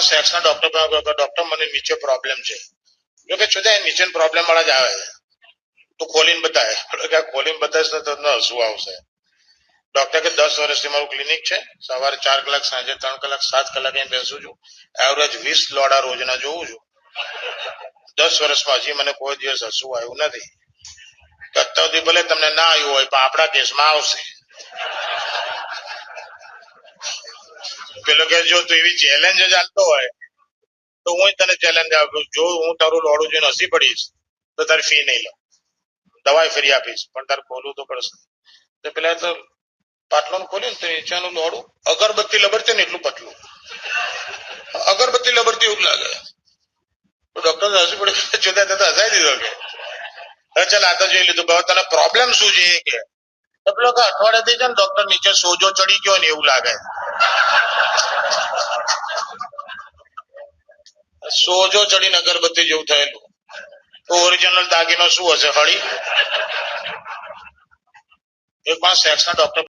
સેક્સના doctor મને નીચે problem છે. જો કે છુદા નીચે પ્રોબ્લેમ વાળા જ આવે છે. તું ખોલીને બતાવે, ખોલીને બતાવીશ તો તમને હસવું આવશે. ડોક્ટર કે 10 વર્ષથી મારું ક્લિનિક છે. સવારે 4 કલાક, સાંજે 3 કલાક, 7 કલાક અહીં બેસું છું. એવરેજ 20 લોડા રોજના જોઉં છું. 10 વર્ષમાં હજી મને કોઈ દિવસ હસવું આવ્યું નથી. અત્યાર સુધી ભલે તમને ના આવ્યું હોય પણ આપણા કેસમાં આવશે. પેલો કે જો તું એવી ચેલેન્જ જ આપતો હોય તો હું તને ચેલેન્જ આપું, જો હું તારું લોડું જોઈને હસી પડીશ તો તારી ફી નહીં લઉં, દવાઈ ફરી આપીશ, પણ તારે ખોલવું તો પડશે. તો પેલા તો પાટલું ખોલ્યું ને તો નીચેનું લોડું અગરબત્તી લબડતી ને એટલું પતલું, અગરબત્તી લબડતી એવું લાગે. તો ડોક્ટર હસી પડે, જોતા જતા હસાઈ દીધો કે ચાલ આ તો જોઈ લીધું. હવે તને પ્રોબ્લેમ શું છે એ કે. તો પેલો કે અઠવાડિયાથી છે ને ડોક્ટર નીચે સોજો ચડી ગયો ને એવું લાગે. સોજો ચડીને અગરબત્તી જેવું થયેલું. તો ઓરિજિનલ દાગીનો શું હશે? હળી. એક પણ સેક્સના ડોક્ટર